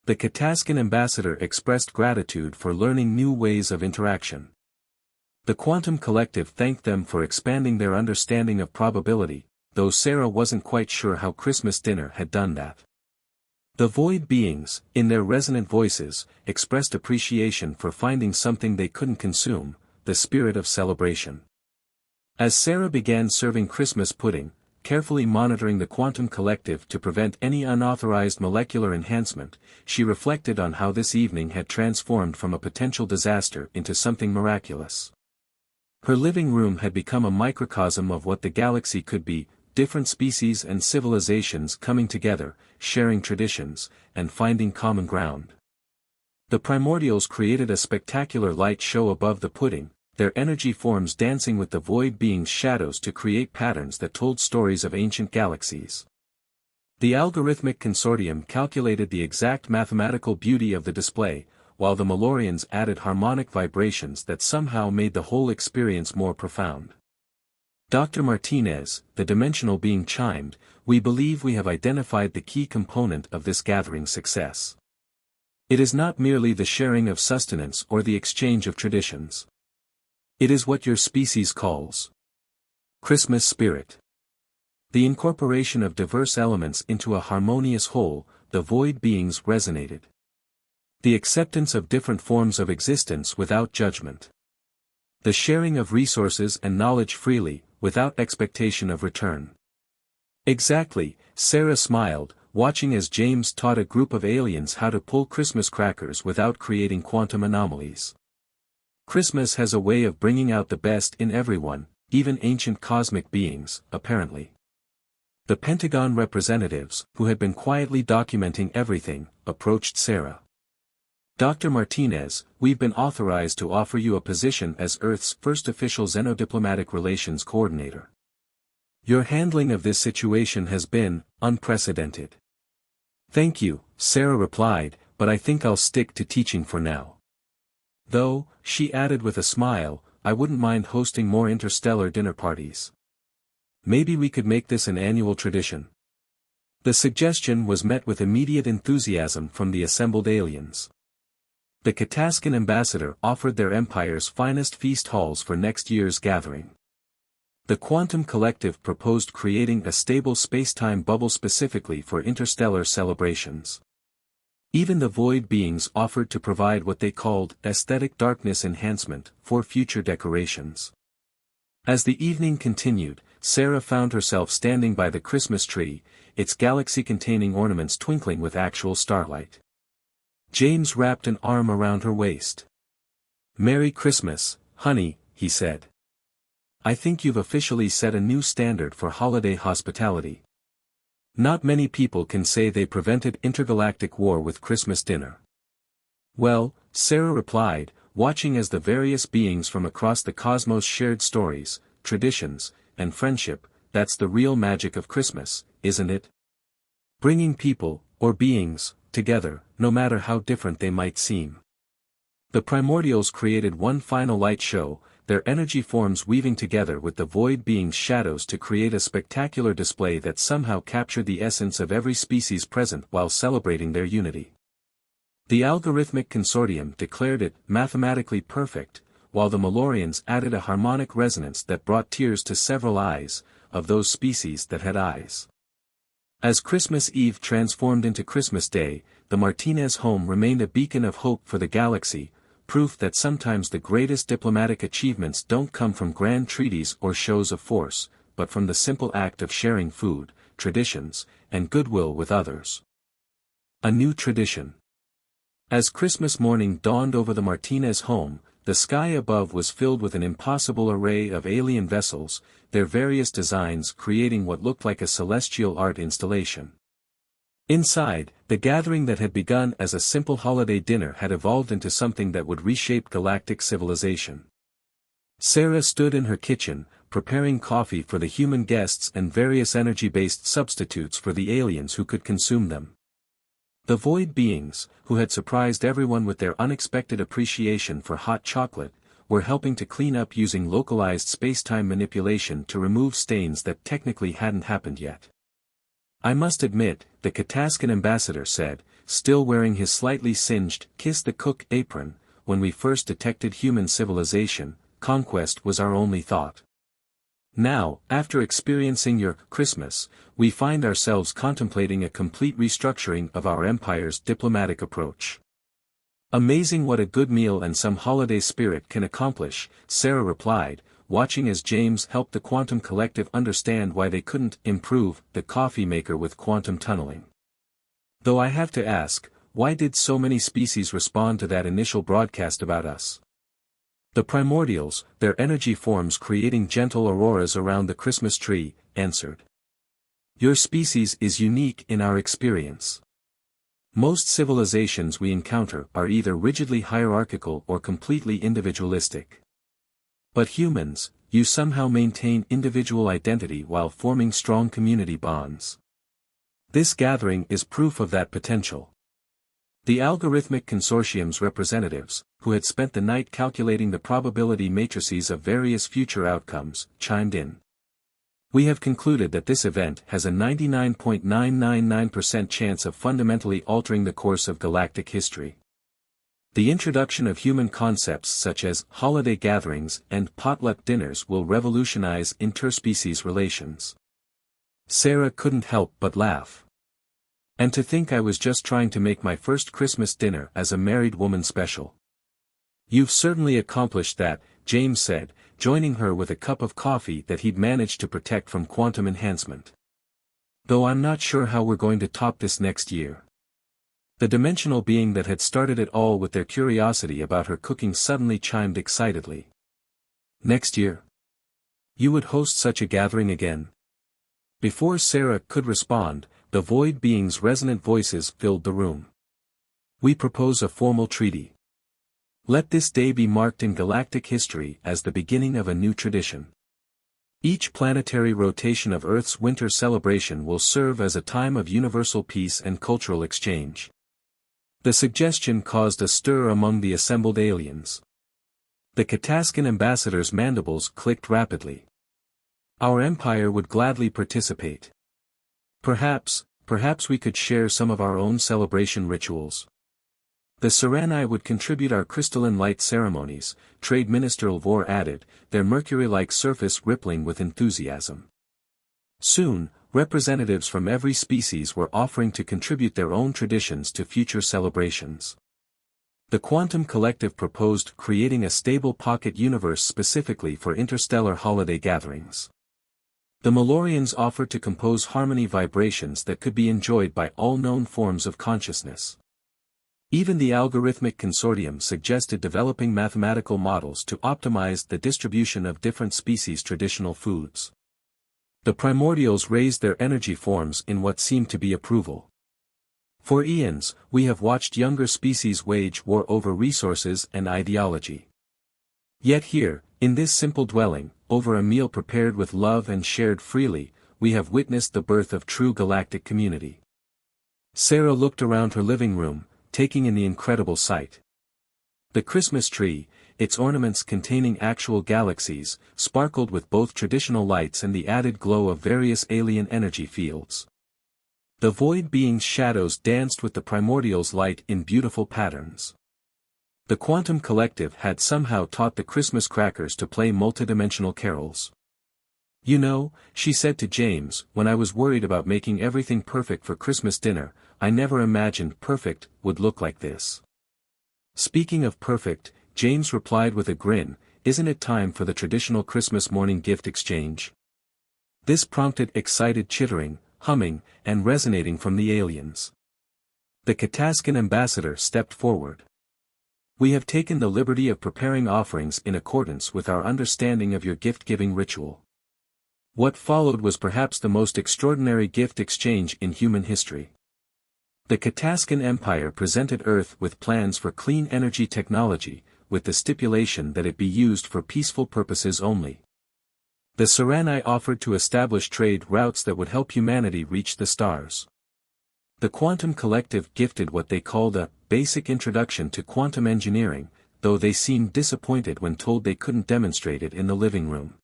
The Kataskan ambassador expressed gratitude for learning new ways of interaction. The Quantum Collective thanked them for expanding their understanding of probability, though Sarah wasn't quite sure how Christmas dinner had done that. The Void beings, in their resonant voices, expressed appreciation for finding something they couldn't consume, the spirit of celebration. As Sarah began serving Christmas pudding, carefully monitoring the Quantum Collective to prevent any unauthorized molecular enhancement, she reflected on how this evening had transformed from a potential disaster into something miraculous. Her living room had become a microcosm of what the galaxy could be, different species and civilizations coming together, sharing traditions, and finding common ground. The Primordials created a spectacular light show above the pudding, their energy forms dancing with the void being's shadows to create patterns that told stories of ancient galaxies. The Algorithmic Consortium calculated the exact mathematical beauty of the display, while the Malorians added harmonic vibrations that somehow made the whole experience more profound. Dr. Martinez, the dimensional being chimed, we believe we have identified the key component of this gathering's success. It is not merely the sharing of sustenance or the exchange of traditions. It is what your species calls Christmas spirit. The incorporation of diverse elements into a harmonious whole, the void beings resonated. The acceptance of different forms of existence without judgment. The sharing of resources and knowledge freely, without expectation of return. Exactly, Sarah smiled, watching as James taught a group of aliens how to pull Christmas crackers without creating quantum anomalies. Christmas has a way of bringing out the best in everyone, even ancient cosmic beings, apparently. The Pentagon representatives, who had been quietly documenting everything, approached Sarah. Dr. Martinez, we've been authorized to offer you a position as Earth's first official Xenodiplomatic Relations Coordinator. Your handling of this situation has been unprecedented. Thank you, Sarah replied, but I think I'll stick to teaching for now. Though, she added with a smile, I wouldn't mind hosting more interstellar dinner parties. Maybe we could make this an annual tradition. The suggestion was met with immediate enthusiasm from the assembled aliens. The Kataskan ambassador offered their empire's finest feast halls for next year's gathering. The Quantum Collective proposed creating a stable space-time bubble specifically for interstellar celebrations. Even the void beings offered to provide what they called aesthetic darkness enhancement for future decorations. As the evening continued, Sarah found herself standing by the Christmas tree, its galaxy-containing ornaments twinkling with actual starlight. James wrapped an arm around her waist. "Merry Christmas, honey," he said. "I think you've officially set a new standard for holiday hospitality. Not many people can say they prevented intergalactic war with Christmas dinner." "Well," Sarah replied, watching as the various beings from across the cosmos shared stories, traditions, and friendship, "that's the real magic of Christmas, isn't it? Bringing people, or beings, together, no matter how different they might seem." The Primordials created one final light show, their energy forms weaving together with the void being's shadows to create a spectacular display that somehow captured the essence of every species present while celebrating their unity. The algorithmic consortium declared it mathematically perfect, while the Malorians added a harmonic resonance that brought tears to several eyes, of those species that had eyes. As Christmas Eve transformed into Christmas Day, the Martinez home remained a beacon of hope for the galaxy, proof that sometimes the greatest diplomatic achievements don't come from grand treaties or shows of force, but from the simple act of sharing food, traditions, and goodwill with others. A new tradition. As Christmas morning dawned over the Martinez home, the sky above was filled with an impossible array of alien vessels, their various designs creating what looked like a celestial art installation. Inside, the gathering that had begun as a simple holiday dinner had evolved into something that would reshape galactic civilization. Sarah stood in her kitchen, preparing coffee for the human guests and various energy-based substitutes for the aliens who could consume them. The void beings, who had surprised everyone with their unexpected appreciation for hot chocolate, were helping to clean up using localized space-time manipulation to remove stains that technically hadn't happened yet. "I must admit," the Kataskan ambassador said, still wearing his slightly singed kiss the cook apron, "when we first detected human civilization, conquest was our only thought. Now, after experiencing your Christmas, we find ourselves contemplating a complete restructuring of our empire's diplomatic approach." "Amazing what a good meal and some holiday spirit can accomplish," Sarah replied, watching as James helped the Quantum Collective understand why they couldn't improve the coffee maker with quantum tunneling. "Though I have to ask, why did so many species respond to that initial broadcast about us?" "The Primordials, their energy forms creating gentle auroras around the Christmas tree," answered. "Your species is unique in our experience. Most civilizations we encounter are either rigidly hierarchical or completely individualistic. But humans, you somehow maintain individual identity while forming strong community bonds. This gathering is proof of that potential." The algorithmic consortium's representatives, who had spent the night calculating the probability matrices of various future outcomes, chimed in. "We have concluded that this event has a 99.999% chance of fundamentally altering the course of galactic history. The introduction of human concepts such as holiday gatherings and potluck dinners will revolutionize interspecies relations." Sarah couldn't help but laugh. "And to think I was just trying to make my first Christmas dinner as a married woman special." "You've certainly accomplished that," James said, joining her with a cup of coffee that he'd managed to protect from quantum enhancement. "Though I'm not sure how we're going to top this next year." The dimensional being that had started it all with their curiosity about her cooking suddenly chimed excitedly. Next year? You would host such a gathering again? Before Sarah could respond, the void being's resonant voices filled the room. We propose a formal treaty. Let this day be marked in galactic history as the beginning of a new tradition. Each planetary rotation of Earth's winter celebration will serve as a time of universal peace and cultural exchange. The suggestion caused a stir among the assembled aliens. The Kataskan ambassador's mandibles clicked rapidly. Our empire would gladly participate. Perhaps we could share some of our own celebration rituals. The Saranii would contribute our crystalline light ceremonies, Trade Minister Lvor added, their mercury-like surface rippling with enthusiasm. Soon, representatives from every species were offering to contribute their own traditions to future celebrations. The Quantum Collective proposed creating a stable pocket universe specifically for interstellar holiday gatherings. The Malorians offered to compose harmony vibrations that could be enjoyed by all known forms of consciousness. Even the Algorithmic Consortium suggested developing mathematical models to optimize the distribution of different species' traditional foods. The Primordials raised their energy forms in what seemed to be approval. For eons, we have watched younger species wage war over resources and ideology. Yet here, in this simple dwelling, over a meal prepared with love and shared freely, we have witnessed the birth of true galactic community. Sarah looked around her living room, taking in the incredible sight. The Christmas tree, its ornaments containing actual galaxies, sparkled with both traditional lights and the added glow of various alien energy fields. The void being's shadows danced with the primordial's light in beautiful patterns. The Quantum Collective had somehow taught the Christmas crackers to play multidimensional carols. You know, she said to James, when I was worried about making everything perfect for Christmas dinner, I never imagined perfect would look like this. Speaking of perfect, James replied with a grin, isn't it time for the traditional Christmas morning gift exchange? This prompted excited chittering, humming, and resonating from the aliens. The Kataskan ambassador stepped forward. We have taken the liberty of preparing offerings in accordance with our understanding of your gift-giving ritual. What followed was perhaps the most extraordinary gift exchange in human history. The Kataskan Empire presented Earth with plans for clean energy technology, with the stipulation that it be used for peaceful purposes only. The Saranii offered to establish trade routes that would help humanity reach the stars. The Quantum Collective gifted what they called a basic introduction to quantum engineering, though they seemed disappointed when told they couldn't demonstrate it in the living room.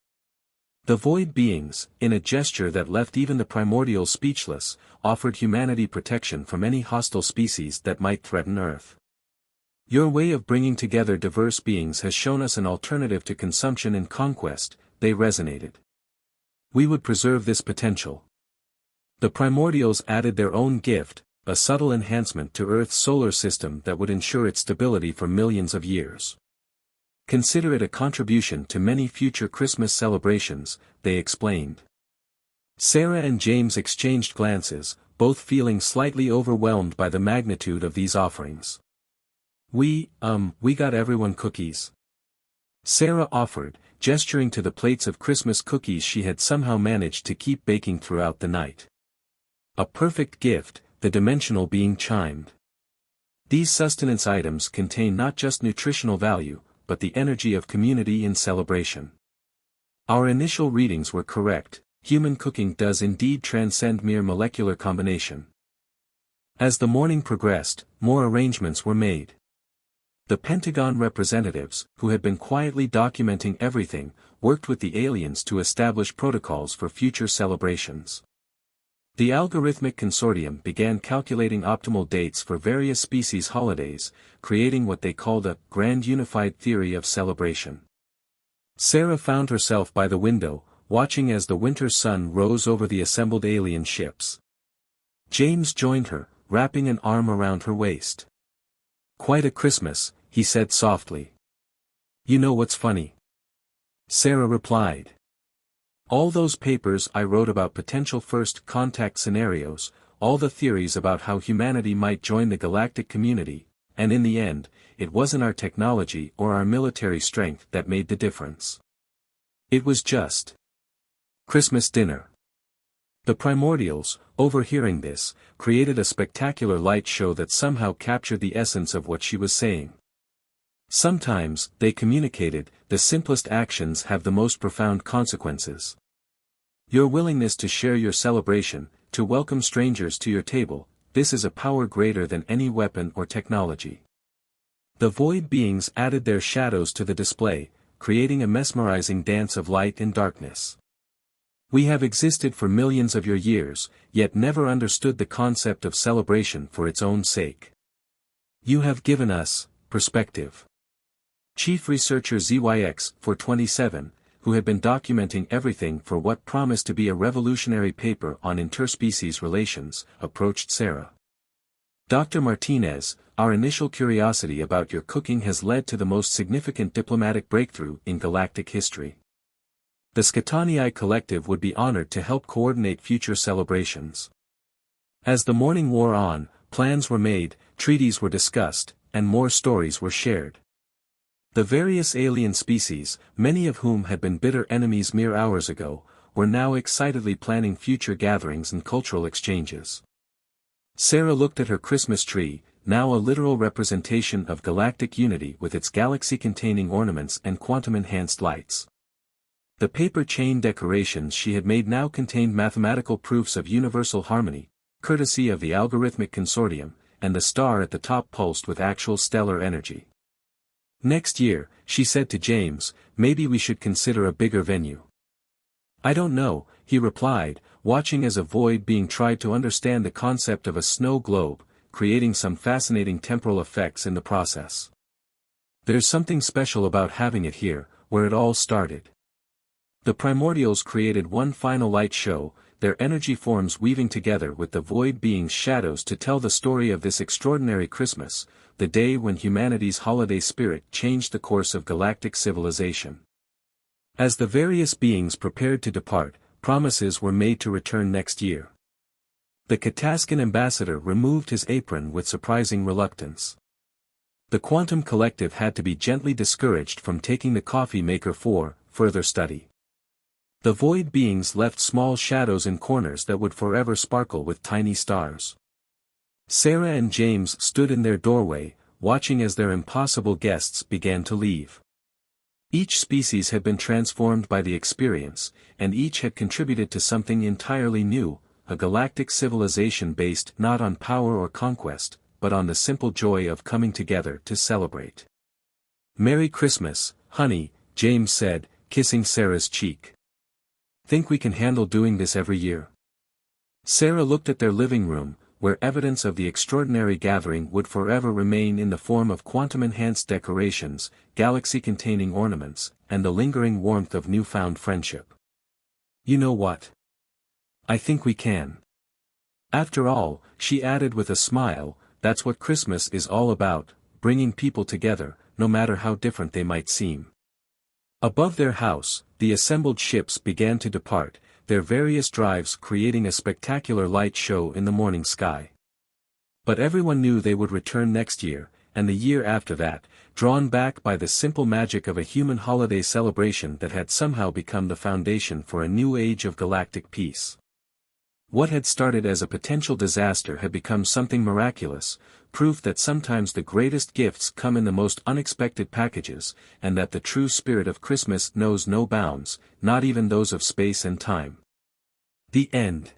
The void beings, in a gesture that left even the primordials speechless, offered humanity protection from any hostile species that might threaten Earth. Your way of bringing together diverse beings has shown us an alternative to consumption and conquest, they resonated. We would preserve this potential. The primordials added their own gift, a subtle enhancement to Earth's solar system that would ensure its stability for millions of years. Consider it a contribution to many future Christmas celebrations, they explained. Sarah and James exchanged glances, both feeling slightly overwhelmed by the magnitude of these offerings. We got everyone cookies. Sarah offered, gesturing to the plates of Christmas cookies she had somehow managed to keep baking throughout the night. A perfect gift, the dimensional being chimed. These sustenance items contain not just nutritional value, but the energy of community in celebration. Our initial readings were correct, human cooking does indeed transcend mere molecular combination. As the morning progressed, more arrangements were made. The Pentagon representatives, who had been quietly documenting everything, worked with the aliens to establish protocols for future celebrations. The Algorithmic Consortium began calculating optimal dates for various species' holidays, creating what they called a grand unified theory of celebration. Sarah found herself by the window, watching as the winter sun rose over the assembled alien ships. James joined her, wrapping an arm around her waist. Quite a Christmas, he said softly. You know what's funny? Sarah replied. All those papers I wrote about potential first contact scenarios, all the theories about how humanity might join the galactic community, and in the end, it wasn't our technology or our military strength that made the difference. It was just Christmas dinner. The Primordials, overhearing this, created a spectacular light show that somehow captured the essence of what she was saying. Sometimes, they communicated, the simplest actions have the most profound consequences. Your willingness to share your celebration, to welcome strangers to your table, this is a power greater than any weapon or technology. The void beings added their shadows to the display, creating a mesmerizing dance of light and darkness. We have existed for millions of your years, yet never understood the concept of celebration for its own sake. You have given us perspective. Chief researcher ZYX-427, who had been documenting everything for what promised to be a revolutionary paper on interspecies relations, approached Sarah. Dr. Martinez, our initial curiosity about your cooking has led to the most significant diplomatic breakthrough in galactic history. The Skatanii collective would be honored to help coordinate future celebrations. As the morning wore on, plans were made, treaties were discussed, and more stories were shared. The various alien species, many of whom had been bitter enemies mere hours ago, were now excitedly planning future gatherings and cultural exchanges. Sarah looked at her Christmas tree, now a literal representation of galactic unity with its galaxy-containing ornaments and quantum-enhanced lights. The paper chain decorations she had made now contained mathematical proofs of universal harmony, courtesy of the algorithmic consortium, and the star at the top pulsed with actual stellar energy. Next year, she said to James, maybe we should consider a bigger venue. I don't know, he replied, watching as a void being tried to understand the concept of a snow globe, creating some fascinating temporal effects in the process. There's something special about having it here, where it all started. The Primordials created one final light show, their energy forms weaving together with the void being's shadows to tell the story of this extraordinary Christmas, the day when humanity's holiday spirit changed the course of galactic civilization. As the various beings prepared to depart, promises were made to return next year. The Kataskan ambassador removed his apron with surprising reluctance. The quantum collective had to be gently discouraged from taking the coffee maker for further study. The void beings left small shadows in corners that would forever sparkle with tiny stars. Sarah and James stood in their doorway, watching as their impossible guests began to leave. Each species had been transformed by the experience, and each had contributed to something entirely new, a galactic civilization based not on power or conquest, but on the simple joy of coming together to celebrate. "Merry Christmas, honey," James said, kissing Sarah's cheek. "Think we can handle doing this every year?" Sarah looked at their living room, where evidence of the extraordinary gathering would forever remain in the form of quantum-enhanced decorations, galaxy-containing ornaments, and the lingering warmth of newfound friendship. "You know what? I think we can. After all," she added with a smile, "that's what Christmas is all about, bringing people together, no matter how different they might seem." Above their house, the assembled ships began to depart, their various drives creating a spectacular light show in the morning sky. But everyone knew they would return next year, and the year after that, drawn back by the simple magic of a human holiday celebration that had somehow become the foundation for a new age of galactic peace. What had started as a potential disaster had become something miraculous, proof that sometimes the greatest gifts come in the most unexpected packages, and that the true spirit of Christmas knows no bounds, not even those of space and time. The end.